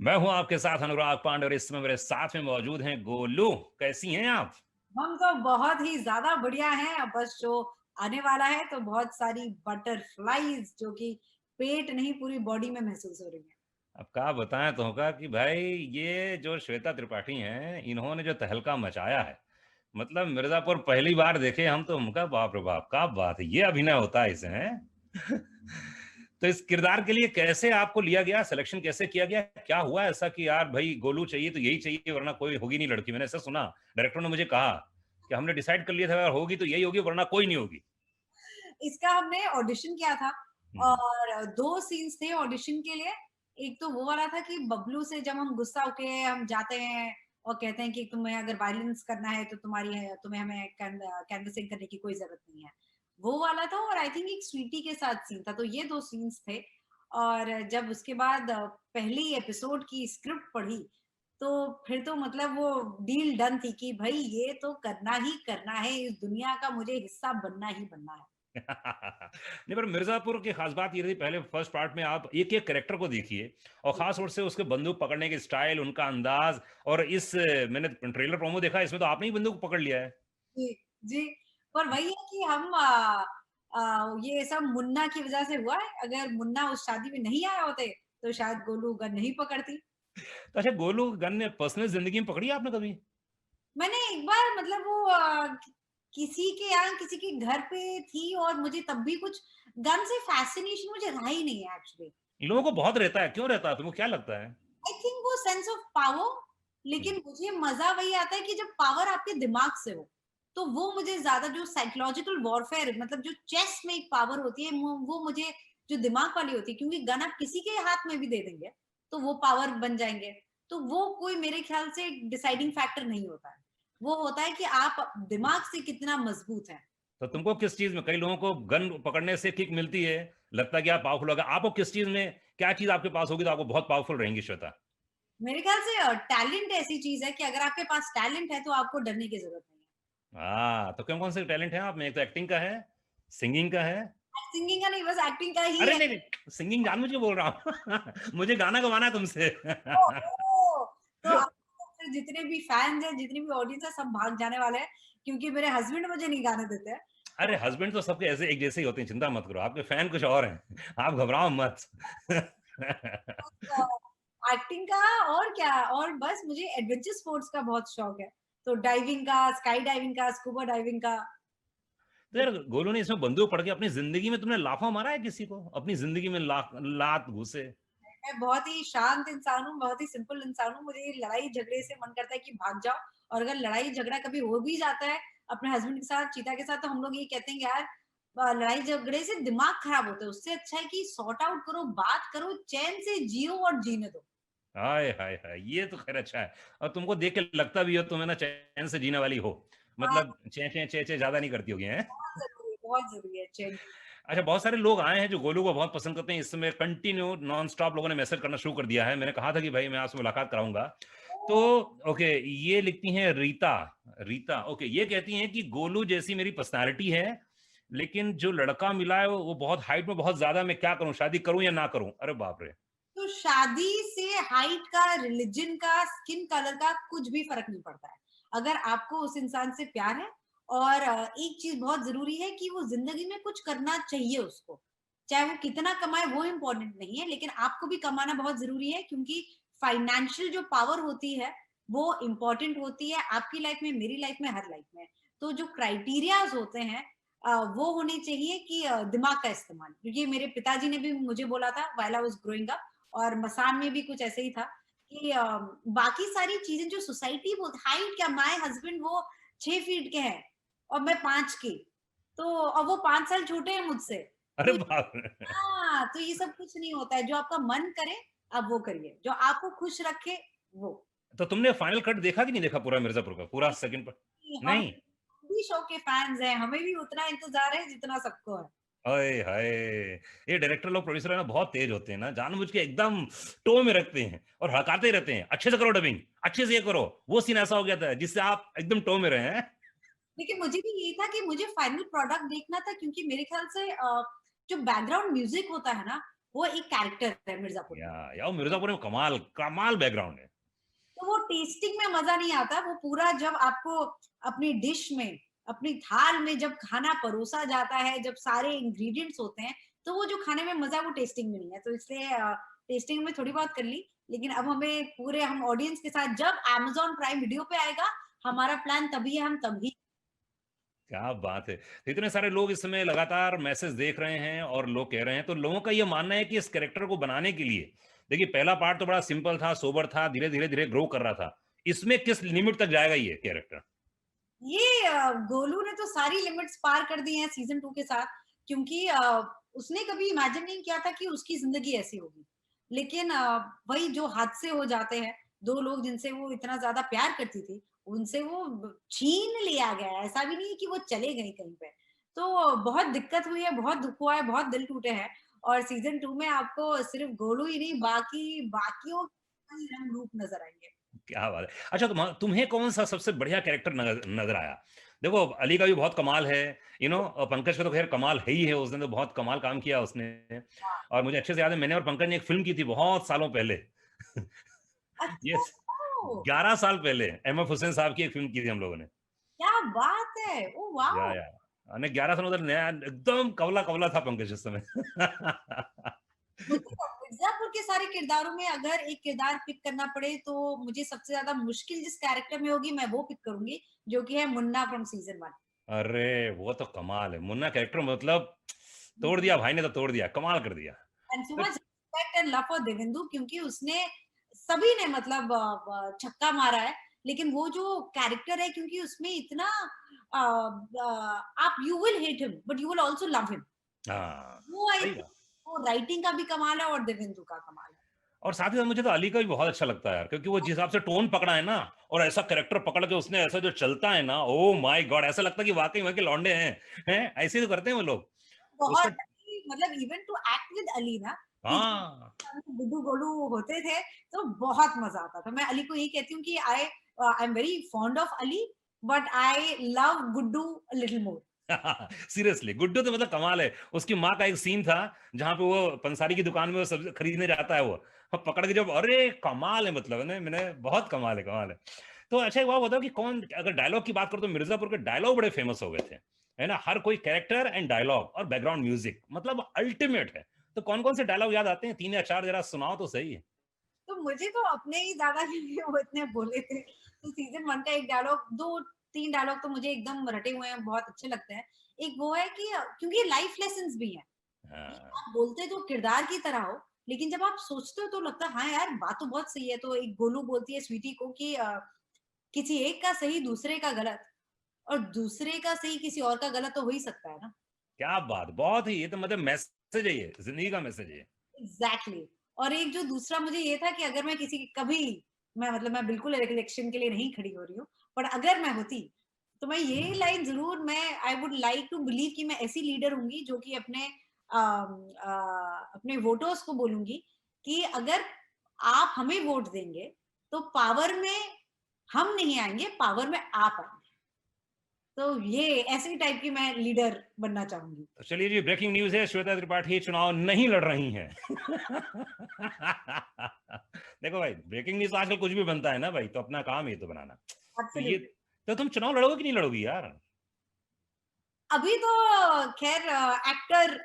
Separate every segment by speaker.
Speaker 1: मैं हूं आपके साथ अनुराग पांडे और इस समय मेरे साथ में मौजूद हैं गोलू। कैसी हैं आप?
Speaker 2: हम तो बहुत ही ज़्यादा बढ़िया हैं। अब बस शो आने वाला है तो बहुत सारी बटरफ्लाइज़ जो कि पेट नहीं पूरी बॉडी में महसूस हो रही हैं।
Speaker 1: अब क्या बताएं तुमका कि भाई ये जो श्वेता त्रिपाठी हैं इन्होंने जो तहलका मचाया है, मतलब मिर्जापुर पहली बार देखे हम तो हमका बाप रे बाप क्या बात है, ये अभिनय होता है इसे हैं। तो इस किरदार के लिए कैसे आपको लिया गया, सिलेक्शन कैसे किया गया, क्या हुआ ऐसा कि यार भाई गोलू चाहिए तो यही चाहिए वरना कोई होगी नहीं लड़की? मैंने ऐसा सुना, डायरेक्टर ने मुझे कहा कि हमने डिसाइड कर लिया था अगर होगी तो यही होगी वरना कोई नहीं होगी।
Speaker 2: इसका हमने ऑडिशन किया था
Speaker 1: हम्म।
Speaker 2: और 2 सीन्स थे ऑडिशन के लिए। एक तो वो वाला था कि बबलू से जब हम गुस्सा होके हम जाते हैं और कहते हैं कि तुम्हें अगर वायलेंस करना है तो तुम्हें हमें कैनवसिंग करने की कोई ज़रूरत नहीं है। वो वाला था और आई थिंक एक स्वीटी के साथ सीन था, तो ये 2 सीन्स थे। और जब उसके बाद पहली एपिसोड की स्क्रिप्ट पढ़ी, तो फिर तो मतलब वो डील डन थी कि भई ये तो करना ही करना है, इस दुनिया का मुझे हिस्सा बनना ही बनना है।
Speaker 1: नहीं, पर मिर्जापुर की खास बात ये थी, पहले फर्स्ट पार्ट में आप एक एक कैरेक्टर को देखिए और
Speaker 2: जी,
Speaker 1: खास तौर से उसके बंदूक पकड़ने के स्टाइल, उनका अंदाज। और इस मैंने ट्रेलर प्रोमो देखा, इसमें तो आपने ही बंदूक पकड़ लिया है।
Speaker 2: जी, जी। पर वही है कि हम ये सब मुन्ना की वज़ह से हुआ है। अगर मुन्ना उस शादी में नहीं आए होते, तो शायद गोलू गन नहीं पकड़ती।
Speaker 1: तो अच्छा, गोलू गन ने पर्सनल जिंदगी में पकड़ी है आपने कभी?
Speaker 2: मैंने एक बार मतलब वो किसी के यहाँ किसी के घर पे थी और मुझे तब भी कुछ गन से फ़ैसिनेशन मुझे रहा ही नहीं है एक्चुअली।
Speaker 1: इन लोगों को बहुत रहता है, क्यों रहता है, तुमको क्या लगता है?
Speaker 2: आई थिंक वो सेंस ऑफ पावर,
Speaker 1: हम्म।
Speaker 2: लेकिन मुझे मजा वही आता है कि जब पावर आपके दिमाग से हो, तो वो मुझे ज्यादा जो साइकोलॉजिकल वॉरफेयर मतलब जो चेस में एक पावर होती है वो मुझे जो दिमाग वाली होती है, क्योंकि गन आप किसी के हाथ में भी दे देंगे तो वो पावर बन जाएंगे। तो वो कोई मेरे ख्याल से डिसाइडिंग फैक्टर नहीं होता है। वो होता है कि आप दिमाग से कितना मजबूत है।
Speaker 1: तो तुमको किस चीज में, कई लोगों को गन पकड़ने से किक मिलती है, लगता है कि आप पावरफुल होगा, आपको किस चीज में, क्या चीज आपके पास होगी तो आपको बहुत पावरफुल रहेंगी श्वेता?
Speaker 2: मेरे ख्याल से टैलेंट ऐसी चीज है कि अगर आपके पास टैलेंट है तो आपको डरने की जरूरत नहीं है।
Speaker 1: हाँ, तो कौन कौन से टैलेंट है आप में? एक तो एक्टिंग का है, सिंगिंग का है।
Speaker 2: सिंगिंग का नहीं, बस एक्टिंग का ही
Speaker 1: अरे
Speaker 2: है।
Speaker 1: नहीं नहीं, सिंगिंग जानबूझ के बोल रहा हूँ। मुझे गाना गवाना है तुमसे।
Speaker 2: ओह! तो आपको फिर जितने भी फैन्स हैं, जितनी भी ऑडियंस है, सब भाग जाने वाले हैं, क्योंकि मेरे हस्बैंड मुझे नहीं गाने देते हैं।
Speaker 1: अरे
Speaker 2: तो
Speaker 1: हस्बैंड तो सबके ऐसे एक जैसे ही होते हैं, चिंता मत करो, आपके फैन कुछ और हैं। आप घबराओ मत।
Speaker 2: एक्टिंग का और क्या, और बस मुझे एडवेंचर स्पोर्ट्स का बहुत शौक है। तो डाइविंग का, स्काई डाइविंग का, स्कूबा डाइविंग का।
Speaker 1: तो यार गोलू ने इसमें बंदूक पड़ के अपनी जिंदगी में तुमने लाफा मारा है किसी को अपनी जिंदगी में? लात घुसे?
Speaker 2: मैं बहुत ही शांत इंसान हूँ, बहुत ही सिंपल इंसान हूँ। मुझे लड़ाई झगड़े से मन करता है कि भाग जाओ, और अगर लड़ाई झगड़ा कभी हो भी जाता है अपने हस्बैंड के साथ, चीता के साथ, तो हम लोग ये कहते हैं कि यार लड़ाई झगड़े से दिमाग खराब होता है, उससे अच्छा है कि सॉर्ट आउट करो, बात करो, चैन से जियो और जीने दो।
Speaker 1: हाय हाय हाय, ये तो खैर अच्छा है। और तुमको देख के लगता भी हो तुम्हें ना चैन से जीने वाली हो,
Speaker 2: हाँ,
Speaker 1: मतलब चे चे चे चे ज्यादा नहीं करती होगी हैं।
Speaker 2: बहुत जरूरी है चैन।
Speaker 1: अच्छा, बहुत सारे लोग आए हैं जो गोलू को बहुत पसंद करते हैं, इस समय कंटिन्यू नॉन स्टॉप लोगों ने मैसेज करना शुरू कर दिया है। मैंने कहा था कि भाई मैं आपसे मुलाकात कराऊंगा। तो ओके, ये लिखती हैं रीता। रीता ओके, ये कहती हैं कि गोलू जैसी मेरी पर्सनालिटी है, लेकिन जो लड़का मिला है वो बहुत हाइट में बहुत ज्यादा, मैं क्या करूं, शादी करूं या ना करूं? अरे बाप रे।
Speaker 2: तो शादी से हाइट का, रिलीजन का, स्किन कलर का कुछ भी फर्क नहीं पड़ता है। अगर आपको उस इंसान से प्यार है, और एक चीज बहुत जरूरी है कि वो जिंदगी में कुछ करना चाहिए उसको। चाहे वो कितना कमाए वो इम्पोर्टेंट नहीं है, लेकिन आपको भी कमाना बहुत जरूरी है, क्योंकि फाइनेंशियल जो पावर होती है वो इम्पोर्टेंट होती है आपकी लाइफ में, मेरी लाइफ में, हर लाइफ में। तो जो क्राइटेरियाज होते हैं वो होने चाहिए कि दिमाग का इस्तेमाल, क्योंकि मेरे पिताजी ने भी मुझे बोला था while I was growing up, और मसान में भी कुछ ऐसे ही था कि बाकी सारी चीजें जो सोसाइटी वो हाइट क्या, माय हस्बैंड वो 6 फीट के हैं और मैं 5 की, तो और वो 5 साल छोटे हैं मुझसे।
Speaker 1: अरे
Speaker 2: तो
Speaker 1: बाप रे।
Speaker 2: हाँ, तो ये सब कुछ नहीं होता है। जो आपका मन करे आप वो करिए, जो आपको खुश रखे वो।
Speaker 1: तो तुमने फाइनल कट देखा कि नहीं देखा पूरा मिर्जापुर का, पूरा सेकंड पर?
Speaker 2: हम
Speaker 1: नहीं?
Speaker 2: भी शो के फैंस हैं, हमें भी उतना इंतजार है जितना सबको है।
Speaker 1: हाय हाय, ये डायरेक्टर लोग, प्रोड्यूसर है ना, बहुत तेज होते हैं ना, जानबूझ के एकदम टो में रखते हैं और हड़काते रहते हैं, अच्छे से करो डबिंग, अच्छे से ये करो। वो सीन ऐसा हो गया था जिससे आप एकदम टो में रहे हैं।
Speaker 2: लेकिन मुझे भी यही था कि मुझे फाइनल प्रोडक्ट देखना था, क्योंकि मेरे ख्याल से जो बैकग्राउंड म्यूजिक होता है ना, वो एक कैरेक्टर है मिर्जापुर में।
Speaker 1: या मिर्जापुर में कमाल कमाल बैकग्राउंड है।
Speaker 2: तो वो टेस्टिंग में मजा नहीं आता, वो पूरा जब आपको अपनी डिश में, अपनी थाल में जब खाना परोसा जाता है, जब सारे इंग्रेडिएंट्स होते हैं, तो वो जो खाने में मजा वो टेस्टिंग में नहीं है। तो इसलिए टेस्टिंग में थोड़ी बहुत कर ली, लेकिन अब हमें पूरे हम ऑडियंस के साथ जब अमेज़न प्राइम वीडियो पे आएगा, हमारा प्लान तभी है, हम तभी।
Speaker 1: क्या बात है! तो इतने सारे लोग इस समय लगातार मैसेज देख रहे हैं और लोग कह रहे हैं, तो लोगों का ये मानना है कि इस कैरेक्टर को बनाने के लिए देखिए पहला पार्ट तो बड़ा सिंपल था, सोबर था, धीरे-धीरे ग्रो कर रहा था। इसमें किस लिमिट तक जाएगा ये कैरेक्टर?
Speaker 2: ये गोलू ने तो सारी लिमिट्स पार कर दी हैं सीजन 2 के साथ, क्योंकि उसने कभी इमेजिन नहीं किया था कि उसकी जिंदगी ऐसी होगी। लेकिन वही जो हादसे हो जाते हैं, 2 लोग जिनसे वो इतना ज़्यादा प्यार करती थी, उनसे वो छीन लिया गया है। ऐसा भी नहीं है कि वो चले गई कहीं पे। तो बहुत दिक्कत हुई है, बहुत दुःख हुआ है, बहुत दिल टूटे हैं और सीजन 2 में आपको सिर्फ गोलू ही नहीं, बाकियों के रंग रूप नज़र आएँगे।
Speaker 1: क्या बात है! अच्छा तुम्हें कौन-सा सबसे बढ़िया कैरेक्टर नज़र नज़र आया? देखो अली का भी बहुत कमाल है, पंकज का तो ख़ैर कमाल है ही है, उसने तो बहुत कमाल काम किया उसने और मुझे अच्छे से याद है मैंने और पंकज ने एक फ़िल्म की थी बहुत सालों पहले।
Speaker 2: अच्छा,
Speaker 1: यस
Speaker 2: ओह!
Speaker 1: 11 साल पहले एम.एफ. हुसैन साहब की एक फ़िल्म की थी हम लोगों ने।
Speaker 2: क्या बात है! Oh wow!
Speaker 1: या नहीं 11 साल मतलब नया एकदम कवला-कवला था पंकज उस समय।
Speaker 2: मुझे तो मिर्ज़ापुर के सारे किरदारों में अगर एक किरदार पिक करना पड़े तो मुझे सबसे ज़्यादा मुश्किल जिस कैरेक्टर में होगी मैं वो पिक करूँगी, जो कि है मुन्ना फ्रॉम सीज़न 1।
Speaker 1: अरे! वो तो कमाल है। मुन्ना कैरेक्टर मतलब तोड़ दिया भाई ने तो तोड़ दिया, कमाल कर दिया।
Speaker 2: एंड सो
Speaker 1: तो
Speaker 2: much respect and love for Devendu, क्योंकि उसने सभी ने मतलब छक्का मारा है, लेकिन वो जो कैरेक्टर है क्योंकि उसमें इतना आप you will hate him but you will also love him.
Speaker 1: हाँ,
Speaker 2: वो आई
Speaker 1: सही
Speaker 2: थिंक
Speaker 1: बात।
Speaker 2: वो राइटिंग का भी कमाल है और देवेंदु का कमाल है।
Speaker 1: और साथ ही साथ मुझे तो अली का भी बहुत अच्छा लगता है यार, क्योंकि वो जिस हिसाब से टोन पकड़ा है ना और ऐसा कैरेक्टर पकड़ के उसने ऐसा जो चलता है ना, ओह माय गॉड! ऐसा लगता है कि वाक़ई वहाँ के लौंडे हैं, हैं? ऐसे ही तो करते हैं वो लोग। उसका
Speaker 2: बहुत मतलब even to act with Ali ना, कि
Speaker 1: हाँ।
Speaker 2: गुड्डू गोलू होते थे तो बहुत मजा आता था। मैं अली को यही कहती हूँ कि I am very fond of Ali but I love Guddu a little more.
Speaker 1: Seriously Guddu तो मतलब कमाल है। उसकी माँ का एक सीन था जहाँ पे वो पंसारी की दुकान में वो सब्ज़ी खरीदने जाता है वो। पकड़ के जब अरे कमाल है मतलब ने मैंने बहुत कमाल है, कमाल है। तो अच्छा एक बात बताओ कि कौन अगर डायलॉग की बात करो तो मिर्ज़ापुर के डायलॉग बड़े फेमस हो गए थे। है ना? हर कोई कैरेक्टर एंड डायलॉग और बैकग्राउंड म्यूज़िक मतलब अल्टीमेट है। तो कौन-कौन से डायलॉग याद आते हैं? 3 या 4 ज़रा सुनाओ तो सही।
Speaker 2: तो मुझे तो अपने ही ज्यादा क्योंकि वो इतने बोले थे, तो सीजन 1 का एक डायलॉग, 2-3 डायलॉग तो मुझे एकदम रटे हुए हैं, बहुत अच्छे लगते हैं। एक वो है कि क्योंकि लाइफ लेसन्स भी हैं। ये
Speaker 1: हाँ।
Speaker 2: आप बोलते तो किरदार की तरह हो, लेकिन जब आप सोचते हो तो लगता है हाँ यार, बात तो बहुत सही है। तो एक गोलू बोलती है स्वीटी को कि किसी एक का सही दूसरे का गलत, और दूसरे का सही किसी और का गलत तो हो ही सकता है ना।
Speaker 1: क्या बात! बहुत ही ये तो मतलब मैसेज है ये, ज़िंदगी का मैसेज है ये।
Speaker 2: Exactly exactly. और एक जो दूसरा मुझे ये था कि अगर मैं किसी कभी, मैं मतलब मैं बिल्कुल इलेक्शन के लिए नहीं खड़ी हो रही हूँ, पर अगर मैं होती तो मैं ये लाइन जरूर, मैं I would like to believe कि मैं ऐसी लीडर होंगी जो कि अपने वोटर्स को बोलूंगी कि अगर आप हमें वोट देंगे तो पावर में हम नहीं आएंगे, पावर में आप आएंगे। तो ये ऐसे टाइप की मैं लीडर बनना चाहूंगी।
Speaker 1: तो चलिए जी ब्रेकिंग न्यूज़ है श्वेता त्रिपाठी चुनाव नहीं लड़ रही हैं। देखो भाई ब्रेकिंग न्यूज़ आजकल कुछ भी बनता है ना भाई, तो अपना काम है ये तो बनाना। तो ये
Speaker 2: एब्सोल्युटली।
Speaker 1: तो तुम चुनाव लड़ोगे कि नहीं लड़ोगी यार?
Speaker 2: अभी तो खैर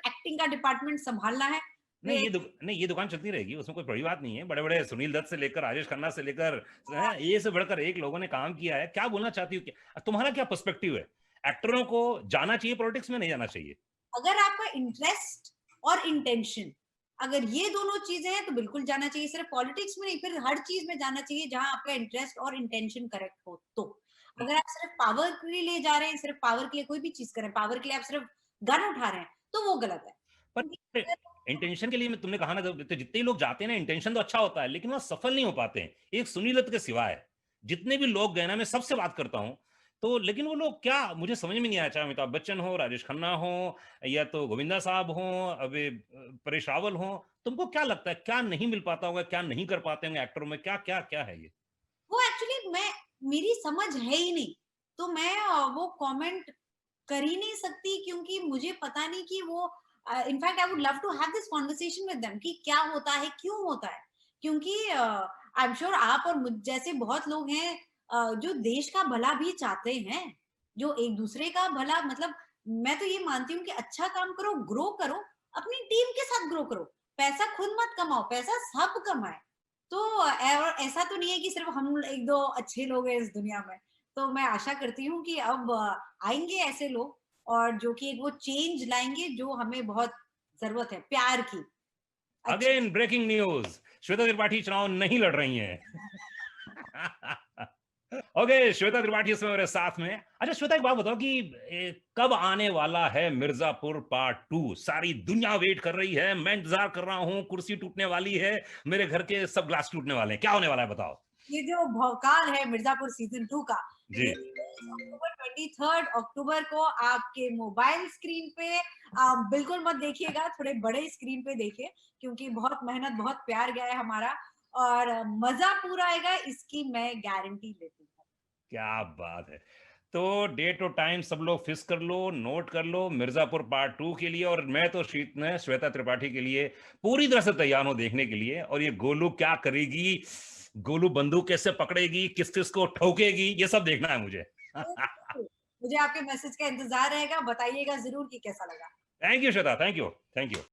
Speaker 2: एक्टिंग का डिपार्टमेंट संभालना है। वे
Speaker 1: नहीं ये दुकान चलती रहेगी, उसमें कोई बड़ी बात नहीं है। बड़े-बड़े सुनील दत्त से लेकर राजेश खन्ना से लेकर हैं, ए से बढ़कर एक लोगों ने काम किया है। क्या बोलना चाहती हो? तुम्हारा क्या पर्सपेक्टिव है? एक्टरों को जाना चाहिए पॉलिटिक्स में, नहीं जाना चाहिए?
Speaker 2: अगर आपका इंटरेस्ट और इंटेंशन, अगर ये दोनों चीजें हैं तो बिल्कुल जाना चाहिए। सिर्फ पॉलिटिक्स में नहीं, फिर हर चीज में जाना चाहिए जहां आपका इंटरेस्ट और इंटेंशन करेक्ट हो। तो अगर आप सिर्फ पावर के लिए जा रहे हैं, सिर्फ पावर के लिए कोई भी चीज कर रहे हैं, पावर के लिए आप सिर्फ गन उठा रहे हैं, तो वो गलत है। क्योंकि
Speaker 1: पर इंटेंशन के लिए मैं तुमने कहा ना तो जितने लोग जाते हैं ना इंटेंशन तो अच्छा होता है लेकिन वो सफल नहीं हो पाते हैं एक सुनील दत्त के सिवाय जितने भी लोग गए ना मैं सबसे बात करता हूं तो लेकिन वो लोग क्या मुझे समझ में नहीं आया चाहे अमिताभ बच्चन हो राजेश खन्ना हो या तो गोविंदा साहब हो अभी परेश रावल हो तुमको क्या लगता है क्या नहीं मिल पाता होगा क्या नहीं कर पाते होंगे एक्टरों में क्या क्या क्या है ये
Speaker 2: वो एक्चुअली मैं, मेरी समझ है ही नहीं, तो मैं वो कमेंट कर ही नहीं सकती, क्योंकि मुझे पता नहीं कि वो in fact I would love to have this conversation with them कि क्या होता है, क्यों होता है? क्योंकि आई एम श्योर आप और मुझ जैसे बहुत लोग हैं जो देश का भला भी चाहते हैं, जो एक दूसरे का भला मतलब मैं तो ये मानती हूँ कि अच्छा काम करो, ग्रो करो, अपनी टीम के साथ ग्रो करो। पैसा खुद मत कमाओ, पैसा सब कमाए। तो और ऐसा तो नहीं है कि सिर्फ हम 1-2 अच्छे लोग हैं इस दुनिया में। तो मैं आशा करती हूँ कि अब आएँगे ऐसे लोग और जो कि एक वो चेंज लाएँगे जो हमें बहुत ज़रूरत है, प्यार की, अच्छे
Speaker 1: again breaking news, Shweta Tripathi चुनाव नहीं लड़ रही हैं। ओके, श्वेता त्रिपाठी इसमें मेरे साथ में। अच्छा श्वेता, एक बात बताओ कि कब आने वाला है मिर्जापुर पार्ट 2? सारी दुनिया वेट कर रही है, मैं इंतजार कर रहा हूँ, कुर्सी टूटने वाली है, मेरे घर के सब ग्लास टूटने वाले हैं। क्या होने वाला है बताओ?
Speaker 2: ये जो भौकाल है मिर्ज़ापुर सीज़न 2 का,
Speaker 1: जी।
Speaker 2: ये अक्टूबर 23 अक्टूबर को आपके मोबाइल स्क्रीन पे बिल्कुल मत देखिएगा, थोड़े बड़े स्क्रीन पे देखिए क्योंकि बहुत मेहनत, बहुत प्यार गया है हमारा और मज़ा पूरा आएगा इसकी मैं गारंटी लेती हूँ।
Speaker 1: क्या बात है! तो डेट और टाइम सब लोग फिक्स कर लो, नोट कर लो मिर्ज़ापुर पार्ट 2 के लिए, और मैं तो श्वेता त्रिपाठी के लिए पूरी तरह से तैयार हूँ देखने के लिए। और ये गोलू क्या करेगी, गोलू बंदूक कैसे पकड़ेगी, किस-किस को ठोकेगी, ये सब देखना है मुझे।
Speaker 2: मुझे आपके मैसेज का इंतज़ार रहेगा, बताइएगा ज़रूर कि कैसा लगा।
Speaker 1: Thank you Shweta, thank you, thank you.